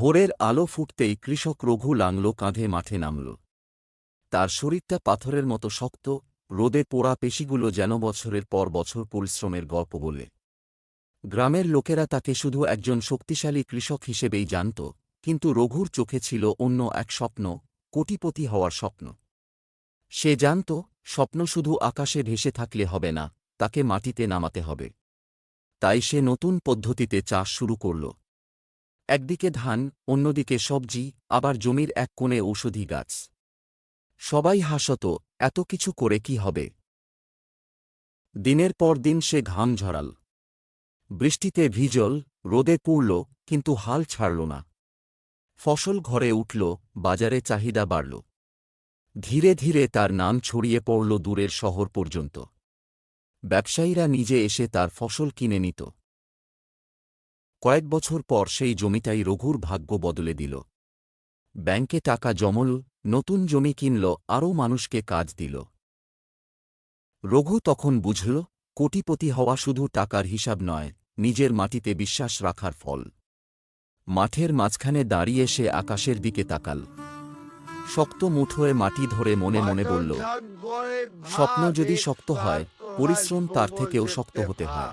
ভোরের আলো ফুটতেই কৃষক রঘু লাঙল কাঁধে মাঠে নামল। তার শরীরটা পাথরের মতো শক্ত, রোদে পোড়া পেশিগুলো যেন বছরের পর বছর পরিশ্রমের গল্প বলে। গ্রামের লোকেরা তাকে শুধু একজন শক্তিশালী কৃষক হিসেবেই জানত, কিন্তু রঘুর চোখে ছিল অন্য এক স্বপ্ন, কোটিপতি হওয়ার স্বপ্ন। সে জানত, স্বপ্ন শুধু আকাশে ভেসে থাকলে হবে না, তাকে মাটিতে নামাতে হবে। তাই সে নতুন পদ্ধতিতে চাষ শুরু করল। একদিকে ধান, অন্যদিকে সবজি, আবার জমির এক কোণে ঔষধি গাছ। সবাই হাসত, এত কিছু করে কি হবে? দিনের পর দিন সে ঘাম ঝরাল, বৃষ্টিতে ভিজল, রোদে পুড়ল, কিন্তু হাল ছাড়ল না। ফসল ঘরে উঠল, বাজারে চাহিদা বাড়ল। ধীরে ধীরে তার নাম ছড়িয়ে পড়ল দূরের শহর পর্যন্ত। ব্যবসায়ীরা নিজে এসে তার ফসল কিনে নিত। কয়েক বছর পর সেই জমিটাই রঘুর ভাগ্য বদলে দিল। ব্যাংকে টাকা জমল, নতুন জমি কিনল, আরও মানুষকে কাজ দিল। রঘু তখন বুঝল, কোটিপতি হওয়া শুধু টাকার হিসাব নয়, নিজের মাটিতে বিশ্বাস রাখার ফল। মাঠের মাঝখানে দাঁড়িয়ে সে আকাশের দিকে তাকাল। শক্ত মুঠোয় মাটি ধরে মনে মনে বলল, স্বপ্ন যদি শক্ত হয়, পরিশ্রম তার থেকেও শক্ত হতে হয়।